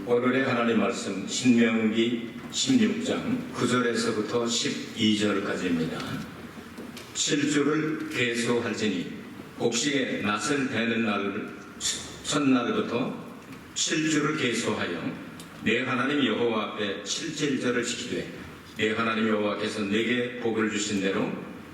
오늘의 하나님 말씀 신명기 16장 9절에서부터 12절까지입니다. 7주를 계수할지니 곡식의 낫을 베는 날 첫날부터 7주를 계수하여 내 하나님 여호와 앞에 7절을 지키되 내 하나님 여호와께서 내게 복을 주신 대로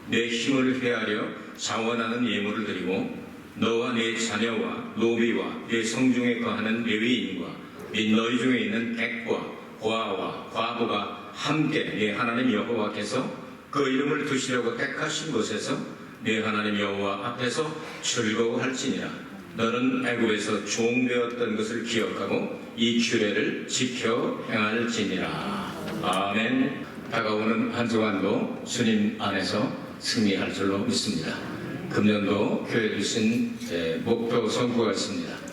내 힘을 회하려 자원하는 예물을 드리고 너와 내 자녀와 노비와 내 성중에 거하는 레위인과 및 너희 중에 있는 객과 고아와 과부가 함께 내 하나님 여호와께서 그 이름을 두시려고 택하신 곳에서 내 하나님 여호와 앞에서 즐거워할지니라. 너는 애굽에서 종되었던 것을 기억하고 이 규례를 지켜 행할지니라. 아멘. 다가오는 한 주간도 주님 안에서 승리할 줄로 믿습니다. 금년도 교회 주신 목표 선포가 있습니다.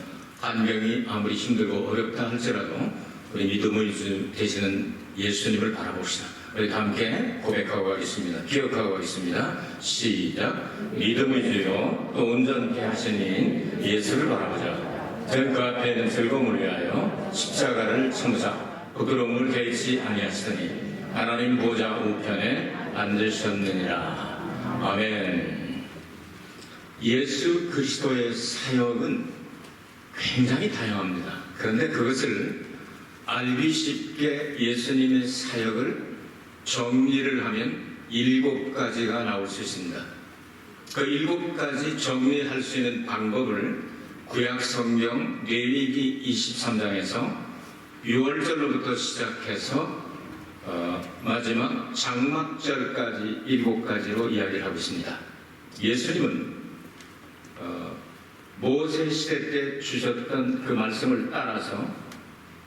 환경이 아무리 힘들고 어렵다 할지라도 우리 믿음의 주 되시는 예수님을 바라봅시다. 우리 다 함께 고백하고 가겠습니다. 기억하고 가겠습니다. 시작. 믿음의 주요 또 온전케 하시니 예수를 바라보자. 전 그 앞에 있는 즐거움을 위하여 십자가를 참으사 부끄러움을 개의치 아니하시더니 하나님 보좌 우편에 앉으셨느니라. 아멘. 예수 그리스도의 사역은 굉장히 다양합니다. 그런데 그것을 알기 쉽게 예수님의 사역을 정리를 하면 7가지가 나올 수 있습니다. 그 7가지 정리할 수 있는 방법을 구약 성경 레위기 23장에서 6월절로부터 시작해서 마지막 장막절까지 7가지로 이야기를 하고 있습니다. 예수님은 모세 시대 때 주셨던 그 말씀을 따라서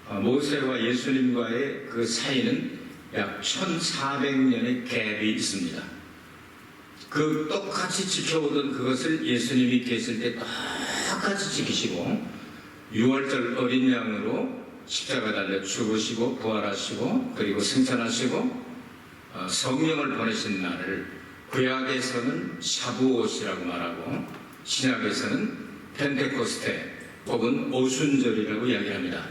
모세와 예수님과의 그 사이는 약 1400년의 갭이 있습니다. 그 똑같이 지켜오던 그것을 예수님이 계실 때 똑같이 지키시고 6월절 어린 양으로 십자가 달려 죽으시고 부활하시고 그리고 승천하시고 성령을 보내신 날을 구약에서는 샤부옷이라고 말하고 신약에서는 펜테코스테 혹은 오순절이라고 이야기합니다.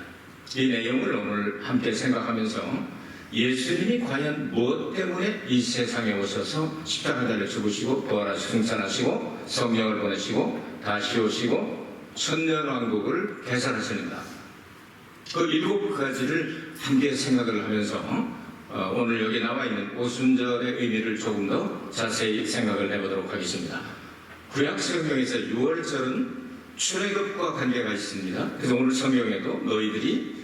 이 내용을 오늘 함께 생각하면서 예수님이 과연 무엇 때문에 이 세상에 오셔서 십자가 달려 죽으시고 부활하시고 승천하시고 성령을 보내시고 다시 오시고 천년왕국을 개설하시는가, 그 7가지를 함께 생각을 하면서 오늘 여기 나와 있는 오순절의 의미를 조금 더 자세히 생각을 해보도록 하겠습니다. 구약 성경에서 6월절은 출애굽과 관계가 있습니다. 그래서 오늘 성경에도 너희들이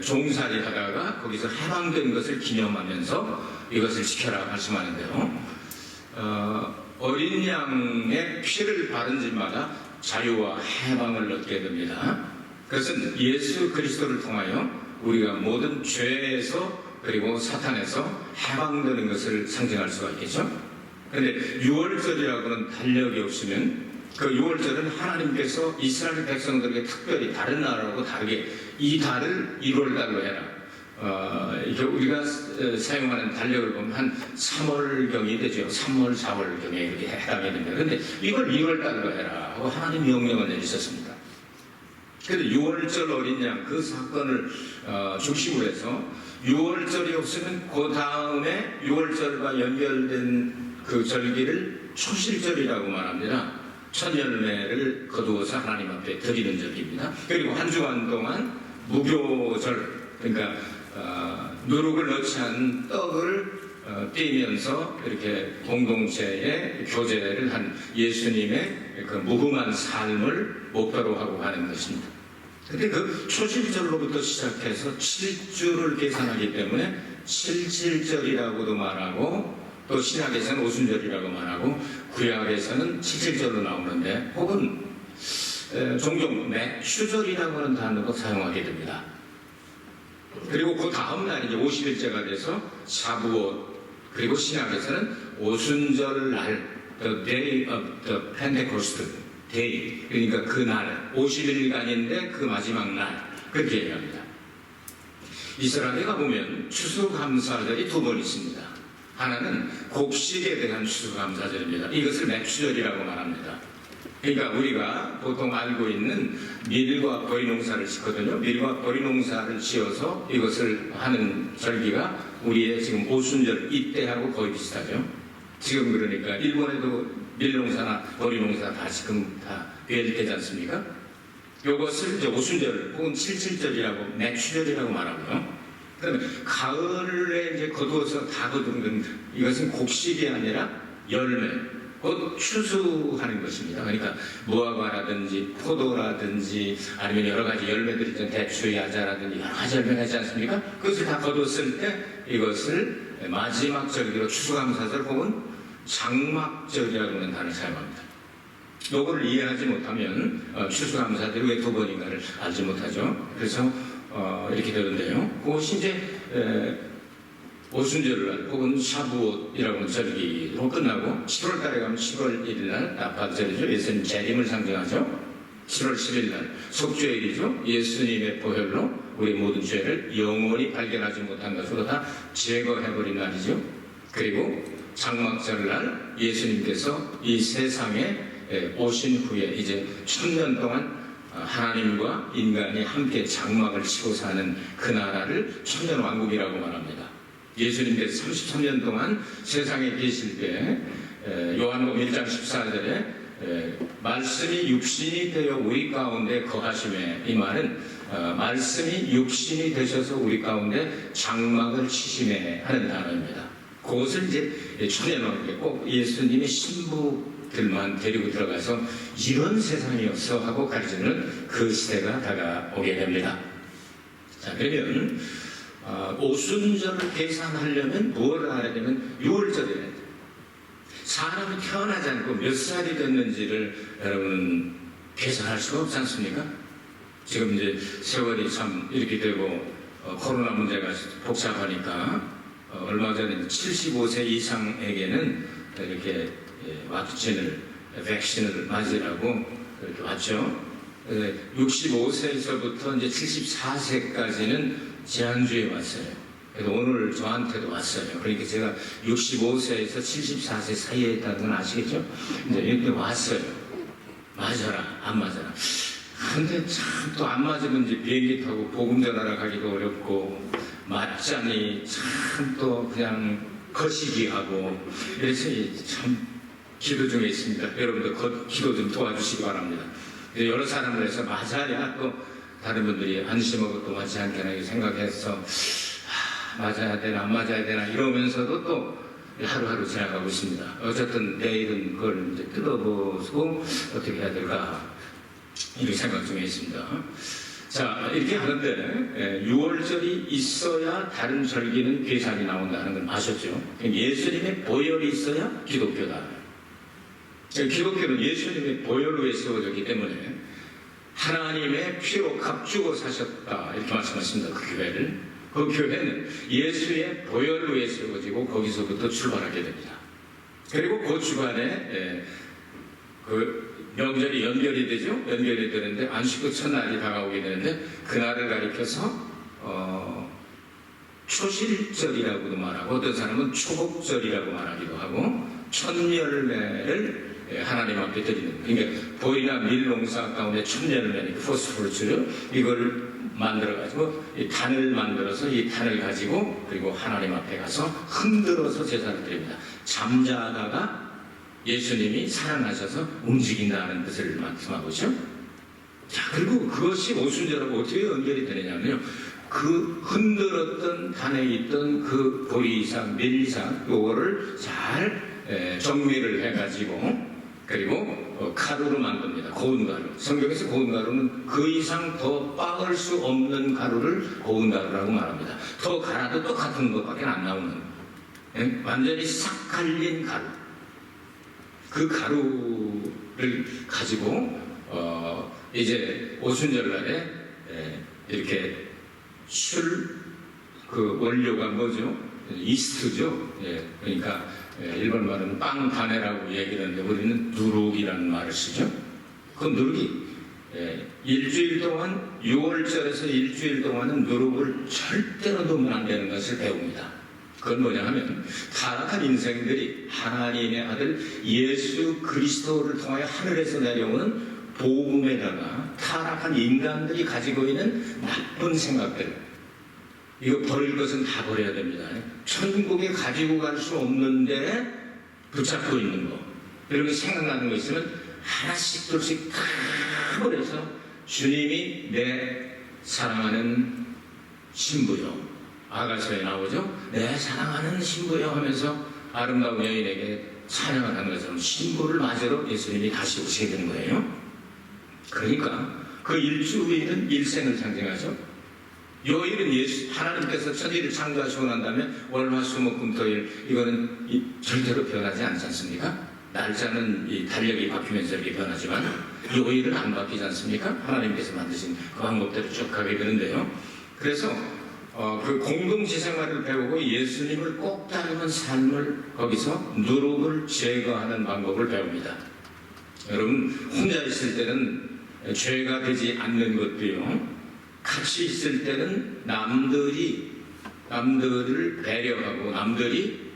종살이 하다가 거기서 해방된 것을 기념하면서 이것을 지켜라 말씀하는데요. 어린 양의 피를 바른 집마다 자유와 해방을 얻게 됩니다. 그것은 예수 그리스도를 통하여 우리가 모든 죄에서 그리고 사탄에서 해방되는 것을 상징할 수가 있겠죠. 그런데 6월절이라고는 달력이 없으면 그 6월절은 하나님께서 이스라엘 백성들에게 특별히 다른 나라하고 다르게 이 달을 1월달로 해라. 이게 우리가 사용하는 달력을 보면 한 3월경이 되죠. 3월, 4월경에 이렇게 해당이 됩니다. 그런데 이걸 2월달로 해라 하고 하나님 명령을 내리셨습니다. 그런데 6월절 어린 양 그 사건을 중심으로 해서 6월절이 없으면 그 다음에 6월절과 연결된 그 절기를 초실절이라고 말합니다. 첫 열매를 거두어서 하나님 앞에 드리는 절기입니다. 그리고 한 주간 동안 무교절, 그러니까 누룩을 넣지 않은 떡을 떼면서 이렇게 공동체의 교제를 한 예수님의 그 무궁한 삶을 목표로 하고 가는 것입니다. 근데 그 초실절로부터 시작해서 7주를 계산하기 때문에 7.7절이라고도 말하고 또 신약에서는 오순절이라고 말하고 구약에서는 7.7절로 나오는데 혹은 종종 맥추절이라고 하는 단어도 사용하게 됩니다. 그리고 그 다음 날이 이제 50일째가 돼서 샤부옷, 그리고 신약에서는 오순절 날, the day of the Pentecost day, 그러니까 그 날, 50일간인데 그 마지막 날, 그렇게 얘기합니다. 이스라엘에 가보면 추수감사절이 2번 있습니다. 하나는 곡식에 대한 추수감사절입니다. 이것을 맥추절이라고 말합니다. 그러니까 우리가 보통 알고 있는 밀과 보리 농사를 짓거든요. 밀과 보리 농사를 지어서 이것을 하는 절기가 우리의 지금 오순절 이때하고 거의 비슷하죠. 지금 그러니까 일본에도 밀 농사나 보리 농사 다 지금 다 배일되지 않습니까? 이것을 이제 오순절 혹은 칠칠절이라고 매추절이라고 말하고요. 그러면 가을에 이제 거두어서 다 거두는 이것은 곡식이 아니라 열매, 곧 추수하는 것입니다. 그러니까 무화과라든지 포도라든지 아니면 여러 가지 열매들이 있잖아요. 대추, 야자라든지 여러 가지 열매가 있지 않습니까? 그것을 다 거두었을 때 이것을 마지막 절기로 추수감사절 혹은 장막절이라고 하는 단어를 사용합니다. 요거를 이해하지 못하면 추수감사절이 왜 두 번인가를 알지 못하죠. 그래서 이렇게 되는데요. 그것이 이제 오순절날 혹은 샤부옷이라고 하는 절기로 끝나고 7월 달에 가면 7월 1일 날 나팔절이죠. 예수님 재림을 상징하죠. 7월 10일 날 속죄일이죠. 예수님의 보혈로 우리 모든 죄를 영원히 발견하지 못한 것으로 다 제거해버린 날이죠. 그리고 장막절날 예수님께서 이 세상에 오신 후에 이제 1000년 동안 하나님과 인간이 함께 장막을 치고 사는 그 나라를 천년왕국이라고 말합니다. 예수님께서 33년 동안 세상에 계실 때 요한복음 1장 14절에 말씀이 육신이 되어 우리 가운데 거하심에, 이 말은 말씀이 육신이 되셔서 우리 가운데 장막을 치심에 하는 단어입니다. 그것을 이제 천년왕국에 꼭 예수님의 신부들만 데리고 들어가서 이런 세상이었어 하고 가르치는 그 시대가 다가오게 됩니다. 자, 그러면 오순절을 계산하려면 무엇을 알아야 되면 6월절이에요. 사람이 태어나지 않고 몇 살이 됐는지를 여러분은 계산할 수가 없지 않습니까? 지금 이제 세월이 참 이렇게 되고 코로나 문제가 복잡하니까 얼마 전에 75세 이상에게는 이렇게 백신을 맞으라고 이렇게 왔죠. 65세에서부터 이제 74세까지는 제한주에 왔어요. 그래서 오늘 저한테도 왔어요. 그러니까 제가 65세에서 74세 사이에 있다는 건 아시겠죠? 이제 이렇게 왔어요. 맞아라, 안 맞아라. 근데 참 또 안 맞으면 이제 비행기 타고 복음 전하러 가기도 어렵고, 맞자니 참 또 그냥 거시기하고, 그래서 참 기도 중에 있습니다. 여러분들 기도 좀 도와주시기 바랍니다. 여러 사람을 해서 맞아야 또 다른 분들이 안심하고 또 맞지 않겠나 생각해서 맞아야 되나 안 맞아야 되나 이러면서도 또 하루하루 지나가고 있습니다. 어쨌든 내일은 그걸 이제 뜯어보고 어떻게 해야 될까 이렇게 생각 중에 있습니다. 자, 이렇게 하는데 6월절이 있어야 다른 절기는 계산이 나온다는 걸 아셨죠? 예수님의 보혈이 있어야 기독교다. 기독교는 예수님의 보혈 위에 세워졌기 때문에 하나님의 피로 값주고 사셨다 이렇게 말씀하십니다. 그 교회를. 그 교회는 예수의 보혈 위에 세워지고 거기서부터 출발하게 됩니다. 그리고 그 주간에 그 명절이 연결이 되죠. 연결이 되는데 안식구 첫날이 다가오게 되는데 그날을 가리켜서 초실절이라고도 말하고 어떤 사람은 초복절이라고 말하기도 하고 천열매를 하나님 앞에 드리는, 그러니까 보리나 밀 농사 가운데 천열매는 포스포르츠를 이걸 만들어가지고 이 단을 만들어서 이 단을 가지고 그리고 하나님 앞에 가서 흔들어서 제사를 드립니다. 잠자다가 예수님이 살아나셔서 움직인다는 뜻을 말씀하고 있죠. 자, 그리고 그것이 오순절하고 어떻게 연결이 되느냐면요, 그 흔들었던 단에 있던 그 보리상, 밀상 요거를 잘 정리를 해가지고 그리고 가루로 만듭니다. 고운 가루. 성경에서 고운 가루는 그 이상 더 빻을 수 없는 가루를 고운 가루라고 말합니다. 더 갈아도 똑같은 것밖에 안 나오는, 완전히 싹 갈린 가루. 그 가루를 가지고 이제 오순절날에 이렇게 그 원료가 뭐죠? 이스트죠. 그러니까 일본 말은 빵다네라고 얘기를 하는데 우리는 누룩이라는 말을 쓰죠. 그 누룩이 일주일 동안 6월절에서 일주일 동안은 누룩을 절대로 넣으면 안 되는 것을 배웁니다. 그건 뭐냐 하면 타락한 인생들이 하나님의 아들 예수 그리스도를 통하여 하늘에서 내려오는 복음에다가 타락한 인간들이 가지고 있는 나쁜 생각들, 이거 버릴 것은 다 버려야 됩니다. 천국에 가지고 갈 수 없는데 붙잡고 있는 거, 이런 거 생각나는 거 있으면 하나씩 둘씩 다 버려서 주님이 내 사랑하는 신부요, 아가서에 나오죠. 내 사랑하는 신부요 하면서 아름다운 여인에게 찬양을 하는 것처럼 신부를 맞으러 예수님이 다시 오시게 되는 거예요. 그러니까 그 일주일은 일생을 상징하죠. 요일은 하나님께서 천지를 창조하시고 난 다음에 월화수목금토일, 이거는 절대로 변하지 않지 않습니까? 날짜는 이 달력이 바뀌면서 이렇게 변하지만 요일은 안 바뀌지 않습니까? 하나님께서 만드신 그 방법대로 쭉 가게 되는데요. 그래서 그 공동체생활을 배우고 예수님을 꼭 닮은 삶을, 거기서 누룩을 제거하는 방법을 배웁니다. 여러분, 혼자 있을 때는 죄가 되지 않는 것도요, 같이 있을 때는 남들을 배려하고 남들이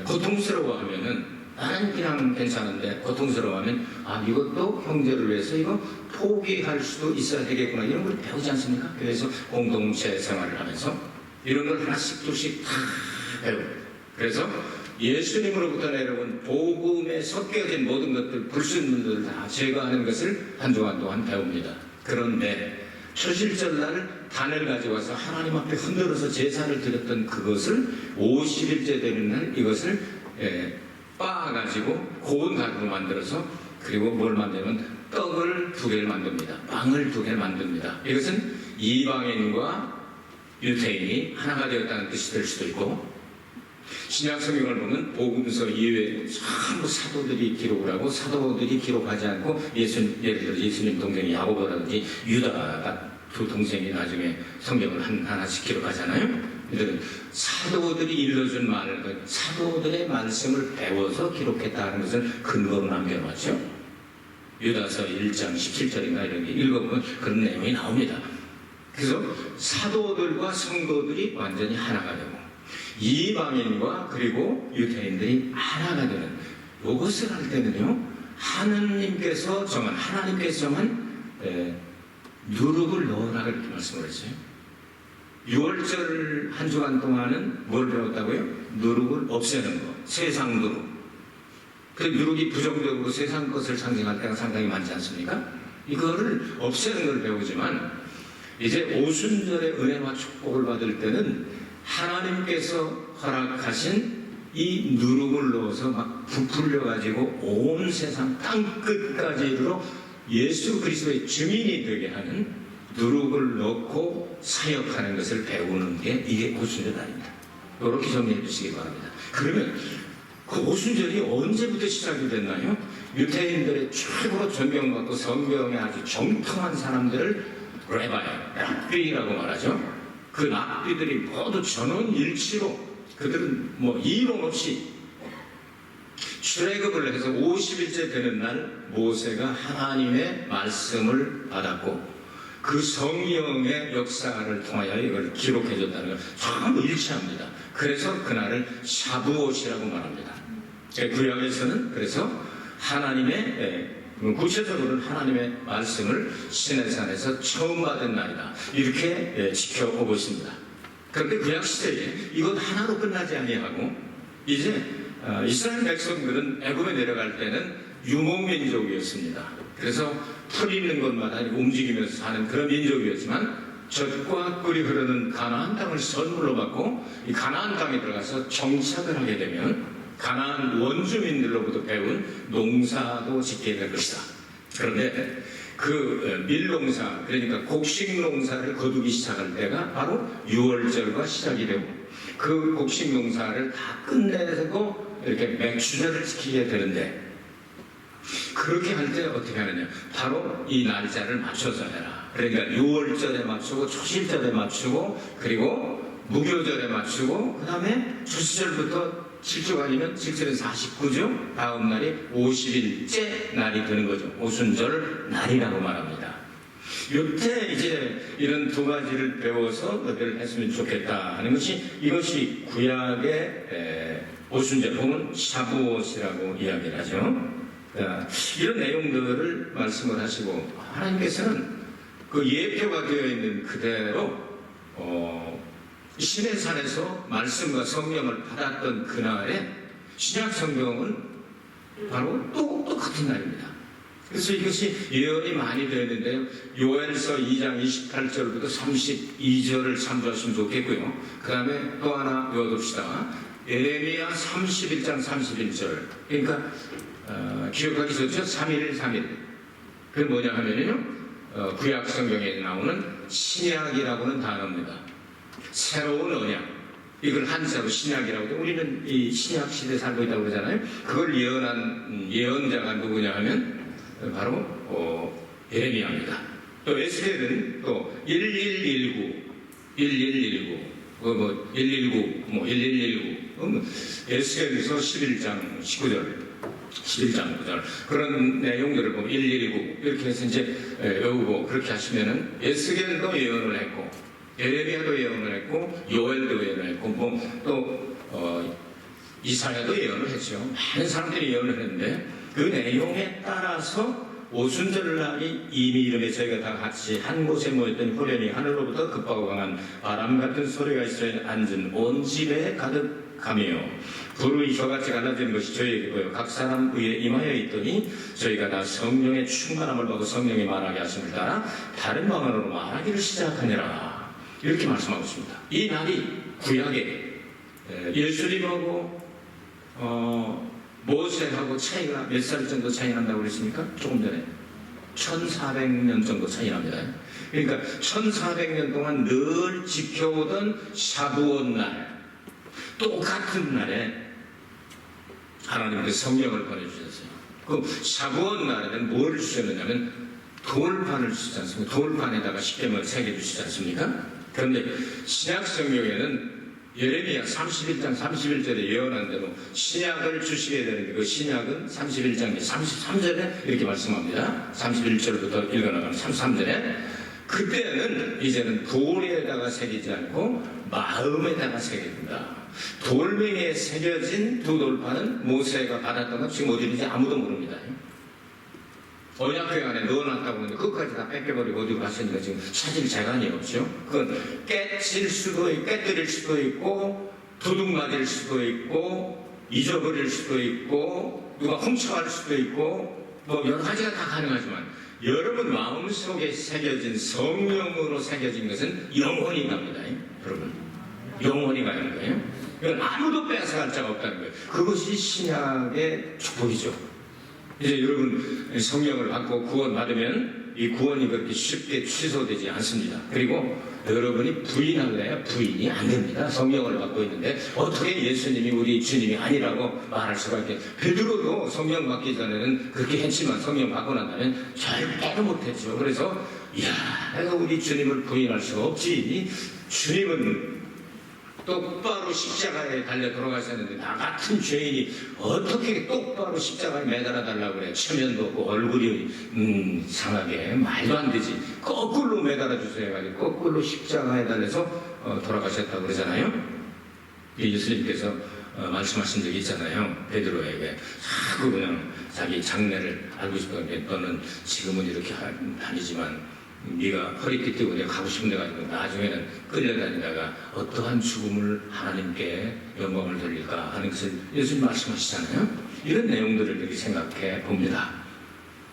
고통스러워하면은 나는 그냥 괜찮은데 고통스러워하면 이것도 형제를 위해서 이거 포기할 수도 있어야 되겠구나, 이런 걸 배우지 않습니까? 그래서 공동체 생활을 하면서 이런 걸 하나씩 둘씩 다 배우고, 그래서 예수님으로부터 내려온 복음에 섞여진 모든 것들, 불순물들을 다 제거하는 것을 한 주간 동안 배웁니다. 그런데 초실절날 단을 가져와서 하나님 앞에 흔들어서 제사를 드렸던 그것을 50일째 되는 날 이것을 빻아가지고 고운 가루로 만들어서, 그리고 뭘 만들면 떡을 2개를 만듭니다. 빵을 2개를 만듭니다. 이것은 이방인과 유대인이 하나가 되었다는 뜻이 될 수도 있고, 신약 성경을 보면 복음서 이외에 전부 사도들이 기록을 하고, 사도들이 기록하지 않고 예를 들어 예수님 동생이 야고보라든지 유다가 두 동생이 나중에 성경을 하나씩 기록하잖아요. 이들은 사도들이 일러준 말을, 사도들의 말씀을 배워서 기록했다는 것을 근거로 남겨놨죠. 유다서 1장 17절인가 이런 게 읽어보면 그런 내용이 나옵니다. 그래서 사도들과 성도들이 완전히 하나가 되고, 이방인과 그리고 유대인들이 하나가 되는, 이것을 할 때는요, 하나님께서 정한 누룩을 넣으라 그렇게 말씀을 했어요. 6월절 한 주간 동안은 뭘 배웠다고요? 누룩을 없애는 것, 세상 누룩. 그 누룩이 부정적으로 세상 것을 상징할 때가 상당히 많지 않습니까? 이거를 없애는 걸 배우지만, 이제 오순절의 은혜와 축복을 받을 때는 하나님께서 허락하신 이 누룩을 넣어서 막 부풀려가지고 온 세상 땅 끝까지 이르러 예수 그리스도의 증인이 되게 하는 누룩을 넣고 사역하는 것을 배우는 게 이게 오순절 날입니다. 이렇게 정리해 주시기 바랍니다. 그러면 그 오순절이 언제부터 시작이 됐나요? 유대인들의 최고로 존경받고 성경에 아주 정통한 사람들을 랍비라고 말하죠. 그 랍비들이 모두 전원일치로, 그들은 뭐 이론 없이 출애굽을 해서 50일째 되는 날 모세가 하나님의 말씀을 받았고, 그 성령의 역사를 통하여 이걸 기록해 줬다는 걸 전부 일치합니다. 그래서 그날을 샤부옷이라고 말합니다. 구약에서는 그래서 하나님의, 구체적으로는 하나님의 말씀을 시내산에서 처음 받은 날이다, 이렇게 지켜오고 있습니다. 그런데 구약시대에 이것 하나로 끝나지 아니하고, 이제 이스라엘 백성들은 애굽에 내려갈 때는 유목민족이었습니다. 그래서 풀 있는 곳마다 움직이면서 사는 그런 민족이었지만, 젖과 꿀이 흐르는 가나안 땅을 선물로 받고 이 가나안 땅에 들어가서 정착을 하게 되면 가나안 원주민들로부터 배운 농사도 짓게 될 것이다. 그런데 그 밀농사, 그러니까 곡식농사를 거두기 시작할 때가 바로 6월절과 시작이 되고, 그 곡식농사를 다 끝내고 이렇게 맥추절을 지키게 되는데, 그렇게 할 때 어떻게 하느냐, 바로 이 날짜를 맞춰서 해라. 그러니까 6월절에 맞추고, 초실절에 맞추고, 그리고 무교절에 맞추고, 그 다음에 초시절부터 7주간이면 7절에서 49주, 다음 날이 50일째 날이 되는 거죠. 오순절 날이라고 말합니다. 요때 이제 이런 두 가지를 배워서 너희를 했으면 좋겠다 하는 것이 이것이 구약의 오순절 혹은 샤부옷이라고 이야기를 하죠. 이런 내용들을 말씀을 하시고 하나님께서는 그 예표가 되어 있는 그대로 신의 산에서 말씀과 성령을 받았던 그날에 신약 성경은 바로 똑같은 날입니다. 그래서 이것이 예언이 많이 되어 있는데요. 요엘서 2장 28절부터 32절을 참조하시면 좋겠고요. 그 다음에 또 하나 외워둡시다. 예레미야 31장 31절. 그러니까 기억하기 좋죠? 3일. 그게 뭐냐 하면요. 구약 성경에 나오는 신약이라고는 단어입니다. 새로운 언약. 이걸 한자로 신약이라고 해요. 우리는 이 신약 시대에 살고 있다고 그러잖아요. 그걸 예언한 예언자가 누구냐 하면 바로 예레미야입니다. 또 에스겔은 또 1119, 1119, 에스겔에서 11장 9절 그런 내용들을 보면 119 이렇게 해서 이제 외우고 그렇게 하시면은 에스겔도 예언을 했고 예레미야도 예언을 했고 요엘도 예언을 했고 또 이사야도 예언을 했죠. 많은 사람들이 예언을 했는데 그 내용에 따라서 오순절날이 이미 이름에 저희가 다 같이 한 곳에 모였더니 후련히 하늘로부터 급하고 강한 바람 같은 소리가 있어 앉은 온 집에 가득하며 불의 저같이 갈라지는 것이 저희에게 보여 각 사람 위에 임하여 있더니 저희가 다 성령의 충만함을 받고 성령이 말하게 하심을 따라 다른 방언으로 말하기를 시작하니라. 이렇게 말씀하고 있습니다. 이 날이 구약에 예수님하고 모세하고 차이가 몇 살 정도 차이 난다고 그랬습니까? 조금 전에 1400년 정도 차이 납니다. 그러니까 1400년 동안 늘 지켜오던 샤부옷 날 똑같은 날에 하나님께서 성령을 보내주셨어요. 그 샤부옷 날에는 뭘 주셨느냐면 돌판을 주시지 않습니까? 돌판에다가 십계명을 새겨주시지 않습니까? 그런데 신약 성경에는 예레미야 31장 31절에 예언한 대로 신약을 주시게 되는데 그 신약은 31장 33절에 이렇게 말씀합니다. 31절부터 읽어나가면 33절에 그때는 이제는 돌에다가 새기지 않고 마음에다가 새깁니다. 돌멩이에 새겨진 두 돌판은 모세가 받았던 것 지금 어디 있는지 아무도 모릅니다. 언약궤 안에 넣어놨다고 하는데 그것까지 다 뺏겨버리고 어디로 갔으니까 지금 찾을 재간이 없죠. 그건 깨뜨릴 수도 있고 도둑 맞을 수도 있고 잊어버릴 수도 있고 누가 훔쳐갈 수도 있고 뭐 여러 가지가 다 가능하지만 여러분 마음속에 새겨진 성령으로 새겨진 것은 영원히 갑니다. 여러분 영원히 가는 거예요. 이건 아무도 뺏어갈 자가 없다는 거예요. 그것이 신약의 축복이죠. 이제 여러분 성령을 받고 구원받으면 이 구원이 그렇게 쉽게 취소되지 않습니다. 그리고 여러분이 부인하려야 부인이 안 됩니다. 성령을 받고 있는데 어떻게 예수님이 우리 주님이 아니라고 말할 수가 있게. 베드로도 성령 받기 전에는 그렇게 했지만 성령 받고 난 다음에 절대로 못했죠. 그래서 내가 우리 주님을 부인할 수가 없지. 주님은 똑바로 십자가에 달려 돌아가셨는데 나 같은 죄인이 어떻게 똑바로 십자가에 매달아 달라고 그래. 체면도 없고 얼굴이 상하게 말도 안 되지. 거꾸로 매달아 주세요 해가지고 거꾸로 십자가에 달려서 돌아가셨다고 그러잖아요. 예수님께서 말씀하신 적이 있잖아요. 베드로에게 자꾸 그냥 자기 장래를 알고 싶었는데 너는 지금은 이렇게 다니지만 네가 허리띠 띠고 내가 가고 싶은 데 가지고 나중에는 끌려다니다가 어떠한 죽음을 하나님께 영광을 돌릴까 하는 것을 예수님 말씀하시잖아요. 이런 내용들을 이렇게 생각해 봅니다.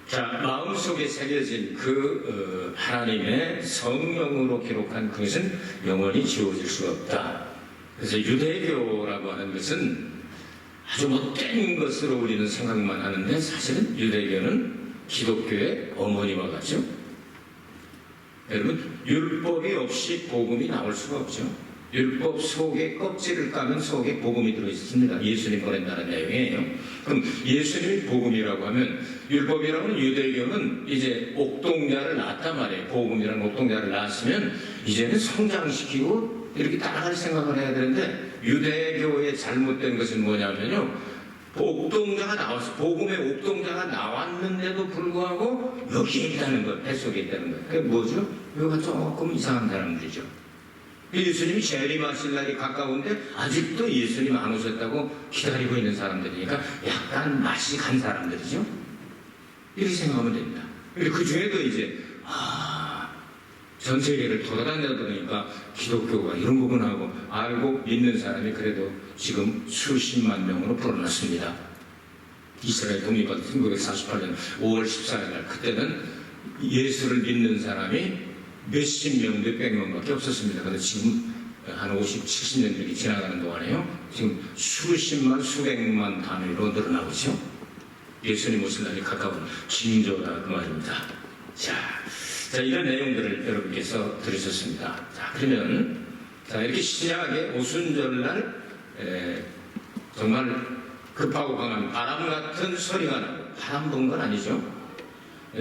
자, 마음속에 새겨진 그 하나님의 성령으로 기록한 그것은 영원히 지워질 수가 없다. 그래서 유대교라고 하는 것은 아주 못된 것으로 우리는 생각만 하는데 사실은 유대교는 기독교의 어머니와 같죠. 여러분 율법이 없이 복음이 나올 수가 없죠. 율법 속에 껍질을 까면 속에 복음이 들어있습니다. 예수님 보낸다는 내용이에요. 그럼 예수님이 복음이라고 하면 율법이라고는 유대교는 이제 옥동자를 낳았단 말이에요. 복음이라는 옥동자를 낳았으면 이제는 성장시키고 이렇게 따라갈 생각을 해야 되는데 유대교의 잘못된 것은 뭐냐면요. 옥동자가 나왔어. 복음의 옥동자가 나왔는데도 불구하고 여기에 있다는 것, 뱃속에 있다는 것. 그게 뭐죠? 여기가 조금 이상한 사람들이죠. 예수님이 재림하실 날이 가까운데 아직도 예수님 안 오셨다고 기다리고 있는 사람들이니까 약간 맛이 간 사람들이죠. 이렇게 생각하면 됩니다. 그리고 그 중에도 이제 전 세계를 돌아다니다 보니까 기독교가 이런 거구나 하고 알고 믿는 사람이 그래도 지금 수십만 명으로 불어났습니다. 이스라엘 독립받은 1948년 5월 14일 날 그때는 예수를 믿는 사람이 몇십 명, 몇백 명밖에 없었습니다. 그런데 지금 한 50, 70년 이렇게 지나가는 동안에요. 지금 수십만, 수백만 단위로 늘어나고 있죠. 예수님 오실 날이 가까운 징조다 그 말입니다. 자, 이런 내용들을 여러분께서 들으셨습니다. 자, 그러면 이렇게 신약의 오순절날 정말 급하고 강한 바람 같은 소리가 나고 바람 본 건 아니죠.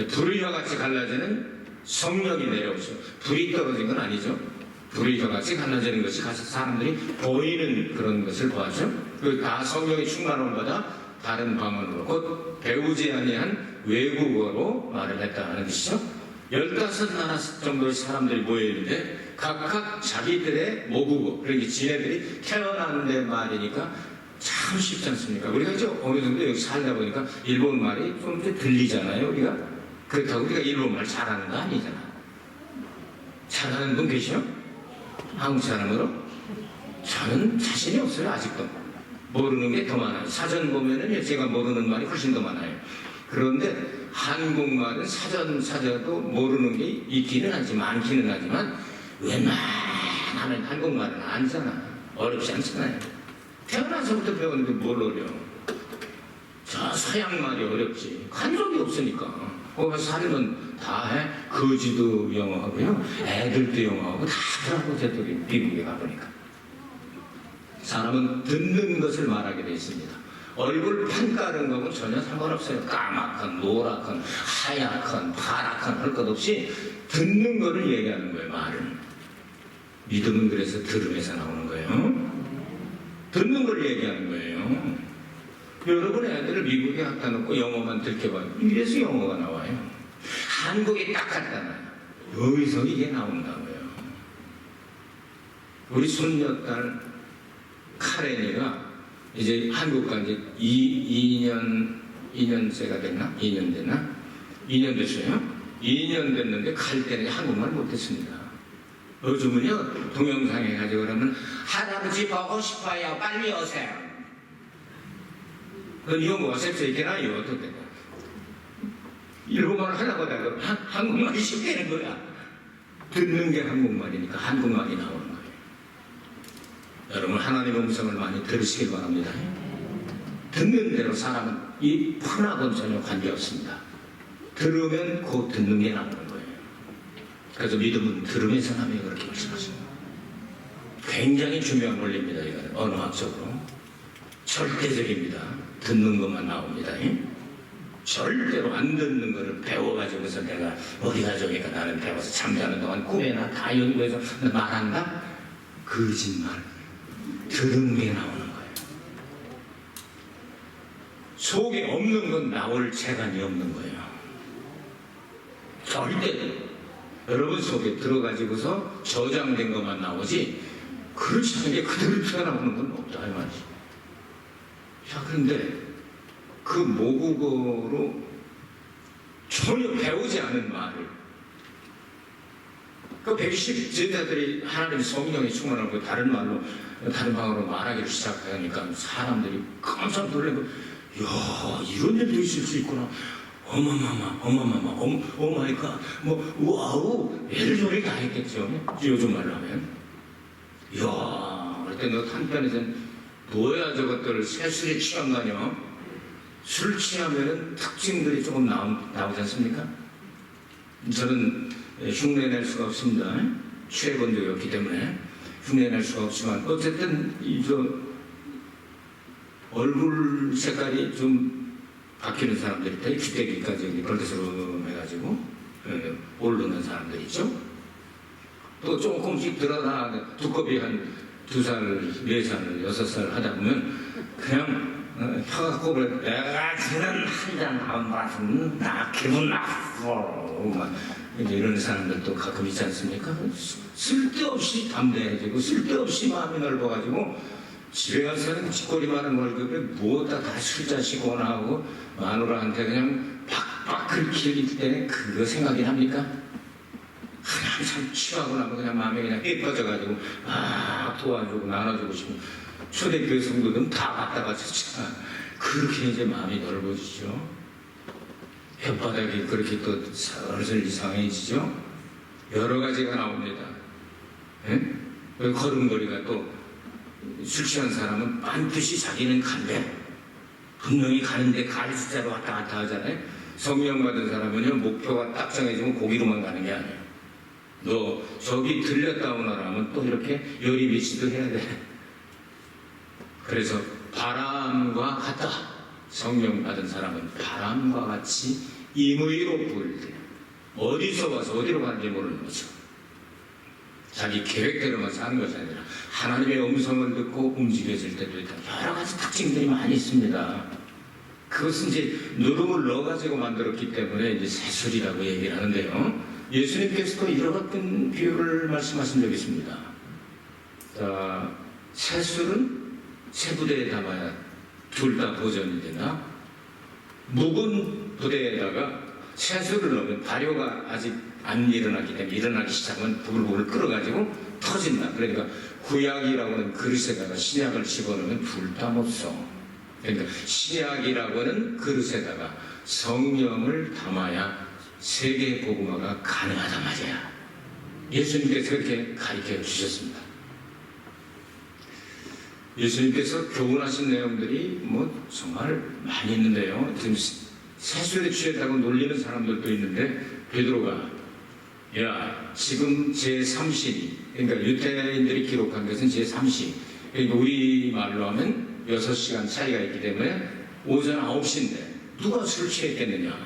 불의 혀같이 갈라지는 성령이 내려오죠. 불이 떨어진 건 아니죠. 불의 혀같이 갈라지는 것이 가서 사람들이 보이는 그런 것을 보았죠. 다 성령이 충만한 거다 다른 방언으로 곧 배우지 아니한 외국어로 말을 했다는 뜻이죠. 15나라 정도의 사람들이 모여있는데 각각 자기들의 모국어, 그러니까 지네들이 태어난 데 말이니까 참 쉽지 않습니까? 우리가 이제 어느 정도 여기 살다 보니까 일본 말이 좀 들리잖아요, 우리가. 그렇다고 우리가 일본 말 잘하는 거 아니잖아. 잘하는 분 계시죠? 한국 사람으로? 저는 자신이 없어요, 아직도. 모르는 게 더 많아요. 사전 보면은 제가 모르는 말이 훨씬 더 많아요. 그런데 한국말은 사전 찾아도 모르는 게 있기는 하지만 많기는 하지만 웬만하면 한국말은 아니잖아. 어렵지 않잖아요. 태어나서부터 배우는데 뭘 어려워. 저 서양말이 어렵지. 간 적이 없으니까. 거기 살면 다 해. 거지도 영어하고요. 애들도 영어하고 다 하더라고. 저쪽에 미국에 가보니까. 사람은 듣는 것을 말하게 되어 있습니다. 얼굴 판 까는 거는 전혀 상관없어요. 까맣건 노랗건 하얗건 파랗건 할 것 없이 듣는 거를 얘기하는 거예요. 말은. 믿음은 그래서 들음에서 나오는 거예요. 듣는 걸 얘기하는 거예요. 여러분 애들을 미국에 갖다 놓고 영어만 들켜봐요. 이래서 영어가 나와요. 한국에 딱 갖다 놔요. 여기서 이게 나온다고요. 우리 손녀딸 카렌이가 이제 한국 간 지 2년째가 됐나? 2년 됐나? 2년 됐어요. 2년 됐는데 갈 때는 한국말 못했습니다. 요즘은요 동영상에 가지고 그러면 할아버지 보고 싶어요. 빨리 오세요. 그건 이거 뭐 어색서 있겠나요? 어떻게 일본말 하려고 하다가 한국말이 쉽게 되는 거야. 듣는 게 한국말이니까 한국말이 나오는 거예요. 여러분 하나님의 음성을 많이 들으시길 바랍니다. 듣는 대로 사람은 이 폰하고는 전혀 관계없습니다. 들으면 곧 듣는 게 나오는 거예요. 그래서 믿음은 들음에서 나며 그렇게 말씀하십니다. 굉장히 중요한 원리입니다. 이거는 언어학적으로 절대적입니다. 듣는 것만 나옵니다. 절대로 안 듣는 거를 배워가지고서 내가 어디가 저기가 나는 배워서 잠자는 동안 꿈에나 다 연구해서 말한다? 거짓말. 들은 게 나오는 거예요. 속에 없는 건 나올 재간이 없는 거예요. 절대 여러분 속에 들어가지고서 저장된 것만 나오지 그렇지 않은 게 그대로 튀어나오는 건 없다 이 말이지. 자, 그런데 그 모국어로 전혀 배우지 않은 말을 그 110 제자들이 하나님 성령이 충만하고 다른 말로 다른 방언으로 말하기를 시작하니까 사람들이 깜짝 놀라고 야 이런 일도 있을 수 있구나. 어마마마 오마이갓 뭐 와우 이런 다 했겠죠. 요즘 말로 하면 이야 그럴 때 너 한편에서는 뭐야 저것들 새술에 취한 거 아니야. 술 취하면은 특징들이 조금 나오지 않습니까? 저는 흉내낼 수가 없습니다. 취해본 적이 없기 때문에 흉내낼 수가 없지만 어쨌든 얼굴 색깔이 좀 바뀌는 사람들이 있다. 귀때기까지 벌떡스러움 해가지고 오르는 사람들이 있죠. 또 조금씩 드러나 두꺼비 한 2살, 4살, 6살 하다 보면 그냥 펴갖고 그래, 내가 지는 한잔 안 마시면 나 기분 나쁘고 막 이런 사람들도 가끔 있지 않습니까? 쓸데없이 담대해지고 쓸데없이 마음이 넓어가지고 집에 가서는 뒷거리만한 월급에 무엇다 다 술자시거나 하고 마누라한테 그냥 박박 긁힐 때 그거 생각이 납니까? 하나 참 취하고 나면 그냥 마음이 그냥 예뻐져가지고 막 도와주고 나눠주고 싶고 초대교회 성도들은 다 갖다가 진짜 그렇게 이제 마음이 넓어지죠. 혓바닥이 그렇게 또 슬슬 이상해지죠. 여러 가지가 나옵니다. 예? 걸음걸이가 또 술 취한 사람은 반드시 자기는 간대. 분명히 가는데 갈 숫자로 왔다 갔다 하잖아요. 성령 받은 사람은요, 목표가 딱 정해지면 거기로만 가는 게 아니에요. 너 저기 들렸다 오너라 하면 또 이렇게 열이비치도 해야 돼. 그래서 바람과 같다. 성령 받은 사람은 바람과 같이 임의로 부을 때 어디서 와서 어디로 가는지 모르는 거죠. 자기 계획대로만 사는 것이 아니라 하나님의 음성을 듣고 움직여질 때도 있다. 여러 가지 특징들이 많이 있습니다. 그것은 이제 누름을 넣어가지고 만들었기 때문에 이제 새술이라고 얘기를 하는데요. 예수님께서도 이와 같은 비유를 말씀하신 적이 있습니다. 자, 새술은 새 부대에 담아야 둘 다 보존이 되나? 묵은 부대에다가 새술을 넣으면 발효가 아직 안 일어났기 때문에 일어나기 시작하면 부글부글 끓어가지고 터진다. 그러니까 구약이라고 하는 그릇에다가 신약을 집어넣으면 둘 다 못 써. 그러니까 신약이라고 하는 그릇에다가 성령을 담아야 세계 복음화가 가능하단 말이야. 예수님께서 그렇게 가르쳐 주셨습니다. 예수님께서 교훈하신 내용들이 뭐 정말 많이 있는데요. 지금 새술에 취했다고 놀리는 사람들도 있는데 베드로가 야 지금 제3시 그러니까 유대인들이 기록한 것은 제3시 그러니까 우리말로 하면 6시간 차이가 있기 때문에 오전 9시인데 누가 술 취했겠느냐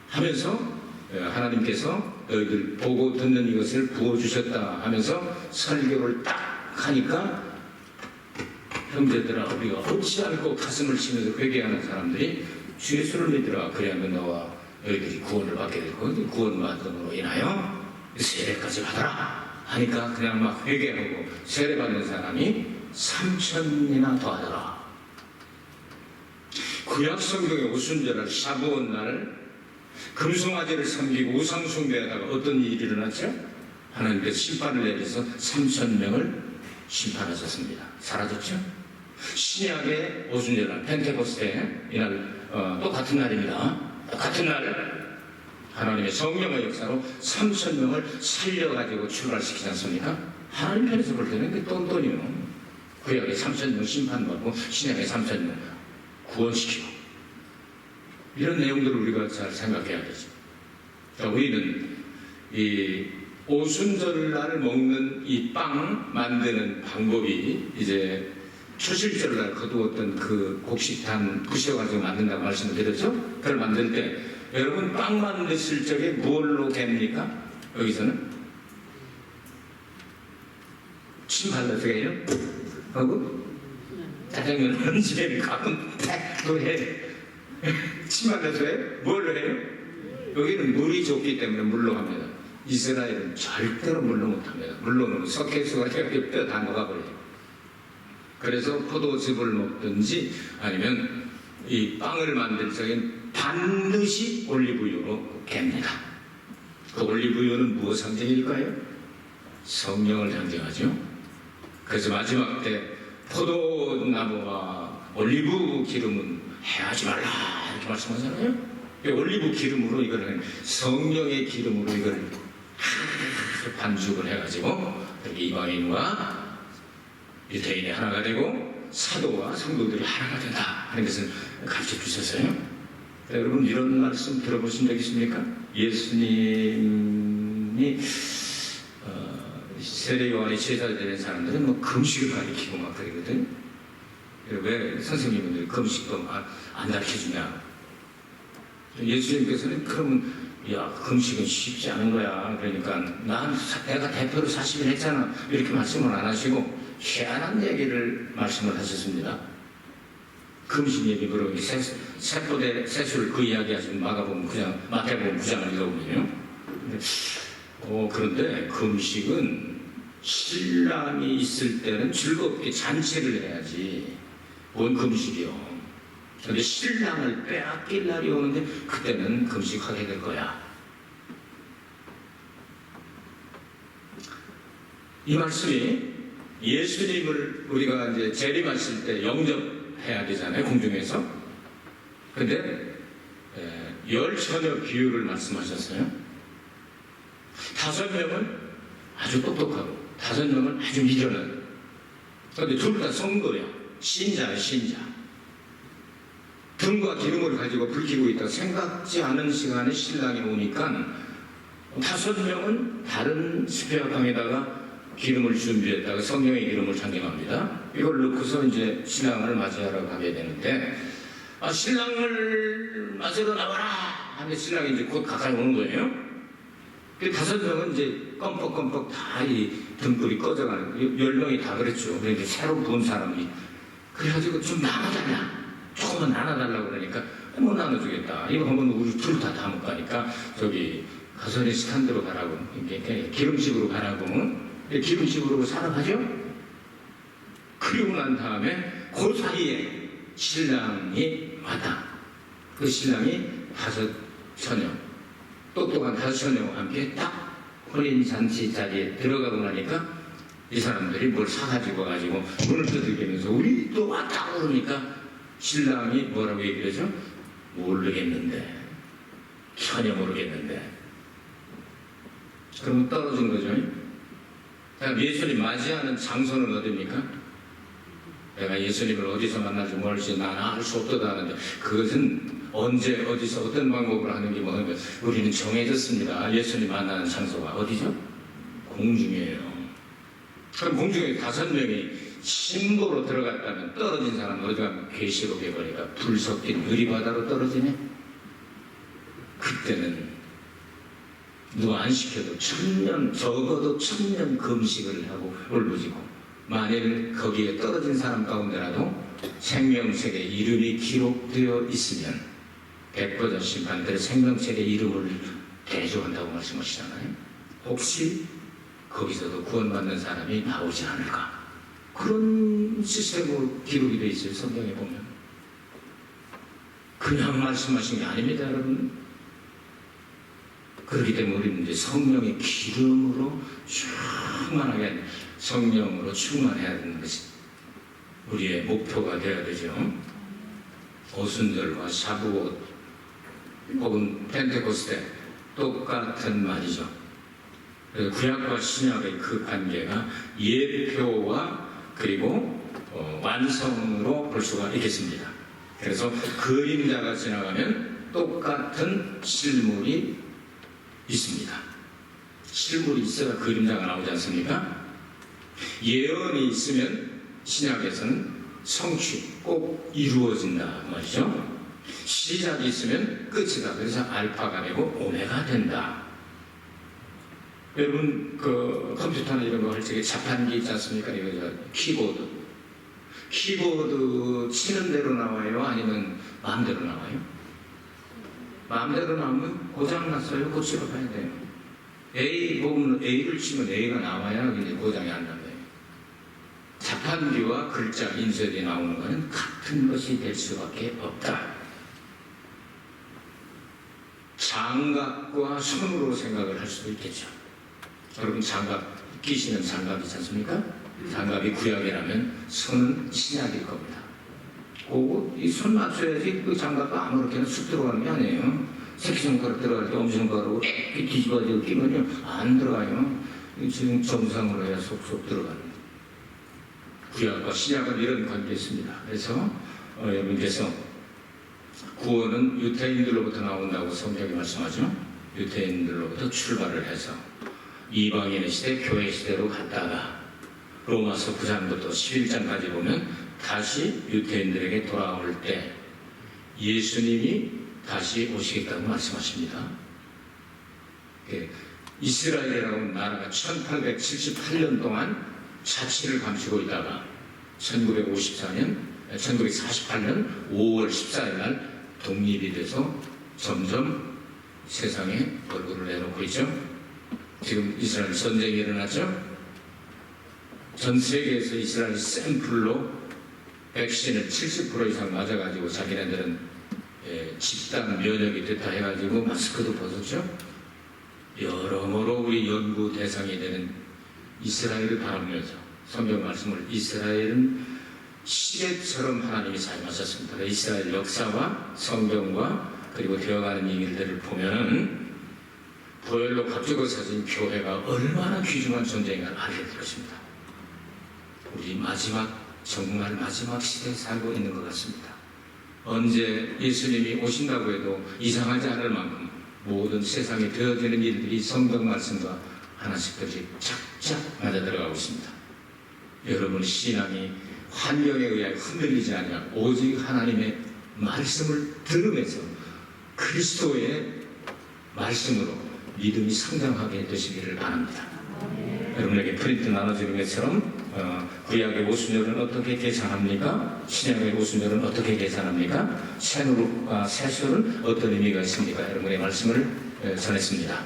하면서 하나님께서 너희들 보고 듣는 이것을 부어주셨다 하면서 설교를 딱 하니까 형제들아 우리가 어찌 않고 가슴을 치면서 회개하는 사람들이 주 예수를 믿으라 그리하면 너와 너희들이 구원을 받게 될 거거든. 구원 받음으로 인하여 세례까지 받아라 하니까 그냥 막 회개하고 세례 받는 사람이 3,000이나 더하더라. 구약 성경의 오순절날 샤브온 날 금송아지를 섬기고 우상 숭배하다가 어떤 일이 일어났죠? 하나님께서 심판을 내려서 3,000명을 심판하셨습니다. 사라졌죠? 신약의 오순절날 펜테코스테 이날 똑같은 날입니다. 같은 날 하나님의 성령의 역사로 3,000명을 살려가지고 출발시키지 않습니까? 하나님 편에서 볼 때는 그 똔똔이요. 구약에 3,000명 심판받고 신약에 3,000명 구원시키고 이런 내용들을 우리가 잘 생각해야 되죠. 그러니까 우리는 이 오순절날 먹는 이 빵 만드는 방법이 이제 초실절날 거두었던 그 곡식단 부셔가지고 만든다고 말씀을 드렸죠? 그걸 만들 때 여러분 빵 만드실 적에 뭘로 갭니까? 여기서는 침 발라서 해요? 하고 짜장면은 집에 가끔 또 해. 침 발라서 해요? 뭘로 해요? 여기는 물이 좋기 때문에 물로 합니다. 이스라엘은 절대로 물로 못합니다. 물로 넣으면 석회수가 뼈 다 녹아버려요. 그래서 포도즙을 먹든지 아니면 이 빵을 만들 적엔 반드시 올리브유로 갭니다. 그 올리브유는 무엇 상징일까요? 성령을 상징하죠. 그래서 마지막 때 포도나무와 올리브 기름은 해하지 말라 이렇게 말씀하잖아요. 올리브 기름으로 이거를 성령의 기름으로 이걸 반죽을 해가지고 이방인과 유대인이 하나가 되고 사도와 성도들이 하나가 된다 하는 것을 가르쳐 주셨어요. 여러분 이런 말씀 들어보신 적 있습니까? 예수님이 세례 요한이 제자 되는 사람들은 뭐 금식을 가르치고 막 그러거든. 왜 선생님은 금식도 안 가르쳐주냐? 예수님께서는 그러면 야 금식은 쉽지 않은 거야. 그러니까 내가 대표로 40일 했잖아. 이렇게 말씀을 안 하시고 희한한 얘기를 말씀을 하셨습니다. 금식 얘기 그러고 세포대 세수를 그 이야기 하시면 마태복음 9장을 읽어보면요. 그런데 금식은 신랑이 있을 때는 즐겁게 잔치를 해야지. 뭔 금식이요? 근데 신랑을 빼앗길 날이 오는데 그때는 금식하게 될 거야. 이 말씀이 예수님을 우리가 이제 재림하실 때 영접해야 되잖아요, 공중에서. 근데 열 처녀 비유를 말씀하셨어요. 5명은 아주 똑똑하고 5명은 아주 미련한. 그런데 둘 다 성도야. 신자야, 신자. 등과 기름을 가지고 불키고 있다 생각지 않은 시간에 신랑이 오니까 5명은 다른 스페어강에다가 기름을 준비했다가 성령의 기름을 장경합니다. 이걸 넣고서 이제 신랑을 맞이하러 가게 되는데, 신랑을 맞으러 나와라 하는데 신랑이 이제 곧 가까이 오는 거예요. 그 5명은 이제 껌뻑껌뻑 다 이 등불이 꺼져가는, 10명이 다 그랬죠. 그러니까 새로 본 사람이 그래가지고 좀 나눠달라, 조금만 나눠달라고 그러니까 못 나눠주겠다. 이거 한번 우리 둘 다 못 가니까 저기 가서리 스탠드로 가라고, 이게 기름집으로 가라고. 기름집으로 살아가죠. 그리고 난 다음에 그 사이에 신랑이 왔다. 그 신랑이 5처녀, 똑똑한 5처녀와 함께 딱 혼인잔치 자리에 들어가고 나니까 이 사람들이 뭘 사가지고 문을 두들기면서 우리 또 왔다 그러니까 신랑이 뭐라고 얘기를 하죠? 모르겠는데, 전혀 모르겠는데. 그러면 떨어진 거죠. 예수님 맞이하는 장소는 어디입니까? 내가 예수님을 어디서 만날지 모를지 나는 알 수 없다 하는데, 그것은 언제 어디서 어떤 방법으로 하는 게 뭐냐면 우리는 정해졌습니다. 예수님 만나는 장소가 어디죠? 공중이에요. 그럼 공중에 5명이 신보로 들어갔다면 떨어진 사람은 어디 가면 계시록에 보니까 불 섞인 유리바다로 떨어지네. 그때는 누가 안 시켜도 적어도 1000년 금식을 하고 울부짖고, 만일 거기에 떨어진 사람 가운데라도 생명책에 이름이 기록되어 있으면 백보자 심판들의 생명책에 이름을 대조한다고 말씀하시잖아요. 혹시 거기서도 구원받는 사람이 나오지 않을까? 그런 시스템으로 기록이 되어 있어요, 성경에 보면. 그냥 말씀하신 게 아닙니다, 여러분. 그렇기 때문에 우리는 이제 성령의 기름으로 충만하게, 성령으로 충만해야 되는 것이 우리의 목표가 되어야 되죠. 오순절과 샤부옷 혹은 펜테코스테 똑같은 말이죠. 구약과 신약의 그 관계가 예표와 그리고 완성으로 볼 수가 있겠습니다. 그래서 그림자가 지나가면 똑같은 실물이 있습니다. 실물이 있어야 그림자가 나오지 않습니까? 예언이 있으면 신약에서는 성취, 꼭 이루어진다 말이죠. 시작이 있으면 끝이다. 그래서 알파가 되고 오메가 된다. 여러분 그 컴퓨터나 이런 거 할 적에 자판기 있지 않습니까? 이거 키보드 치는 대로 나와요? 아니면 마음대로 나와요? 마음대로 나오면 고장났어요. 고치러 가야 돼요. A 보면 A를 치면 A가 나와야 이제 고장이 안 나요. 자판기와 글자 인쇄에 나오는 것은 같은 것이 될 수밖에 없다. 장갑과 손으로 생각을 할 수도 있겠죠. 여러분 장갑 끼시는 장갑 있지 않습니까? 장갑이 구약이라면 손은 신약일 겁니다. 이 손 맞춰야지 그 장갑도 아무렇게나 쑥 들어가는 게 아니에요. 새끼손가락 들어갈 때 엄지손가락으로 이렇게 뒤집어지고 끼면요 안 들어가요. 지금 정상으로 해야 속속 들어가는. 구약과 신약은 이런 관계가 있습니다. 그래서 여러분께서 구원은 유대인들로부터 나온다고 성경이 말씀하죠. 유대인들로부터 출발을 해서 이방인의 시대, 교회 시대로 갔다가 로마서 9장부터 11장까지 보면 다시 유대인들에게 돌아올 때 예수님이 다시 오시겠다고 말씀하십니다. 이스라엘이라고 하는 나라가 1878년 동안 자치를 감추고 있다가 1954년 1948년 5월 14일 날 독립이 돼서 점점 세상에 얼굴을 내놓고 있죠. 지금 이스라엘 전쟁이 일어났죠. 전 세계에서 이스라엘 샘플로 백신을 70% 이상 맞아가지고 자기네들은 집단 면역이 됐다 해가지고 마스크도 벗었죠. 여러모로 우리 연구 대상이 되는 이스라엘을 바라보면서 성경 말씀을 이스라엘은 시계처럼 하나님이 사용하셨습니다. 이스라엘 역사와 성경과 그리고 되어가는 일들을 보면은 보혈로 값주고 사진 교회가 얼마나 귀중한 존재인가를 알게 될 것입니다. 우리 정말 마지막 시대에 살고 있는 것 같습니다. 언제 예수님이 오신다고 해도 이상하지 않을 만큼 모든 세상에 되어지는 일들이 성경 말씀과 하나씩들이 착착 맞아 들어가고 있습니다. 여러분 신앙이 환경에 의해 흔들리지 않냐 오직 하나님의 말씀을 들으면서 그리스도의 말씀으로 믿음이 성장하게 되시기를 바랍니다. 여러분에게 프린트 나눠주는 것처럼 구약의 오순절은 어떻게 계산합니까? 신약의 오순절은 어떻게 계산합니까? 새누룩과 새술은 어떤 의미가 있습니까? 여러분의 말씀을 전했습니다.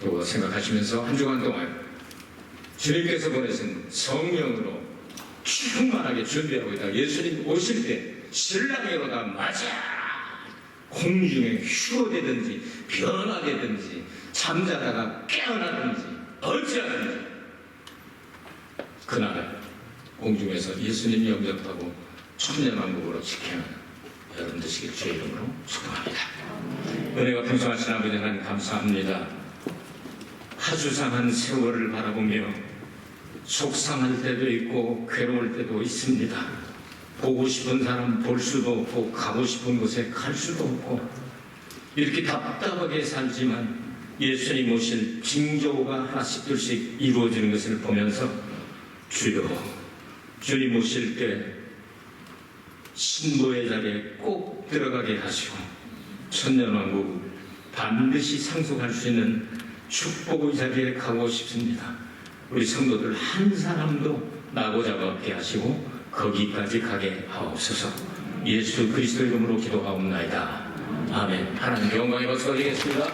또 생각하시면서 한 주간 동안 주님께서 보내신 성령으로 충만하게 준비하고 있다. 예수님 오실 때 신랑이로다 맞아 공중에 휴어되든지 변화되든지 잠자다가 깨어나든지 어찌하든지 그날 공중에서 예수님 영접하고 천년왕국으로 지켜는 여러분 되시길 주의 이름으로 축복합니다. 은혜가 풍성하신 아버지 하나님 감사합니다. 하주상한 세월을 바라보며 속상할 때도 있고 괴로울 때도 있습니다. 보고 싶은 사람 볼 수도 없고 가고 싶은 곳에 갈 수도 없고 이렇게 답답하게 살지만 예수님 오실 징조가 하나씩 둘씩 이루어지는 것을 보면서 주여 주님 오실 때 신부의 자리에 꼭 들어가게 하시고 천년왕국 반드시 상속할 수 있는 축복의 자리에 가고 싶습니다. 우리 성도들 한 사람도 나고자가 없게 하시고 거기까지 가게 하옵소서. 예수 그리스도 이름으로 기도하옵나이다. 아멘. 하나님 영광의 박수 올리겠습니다.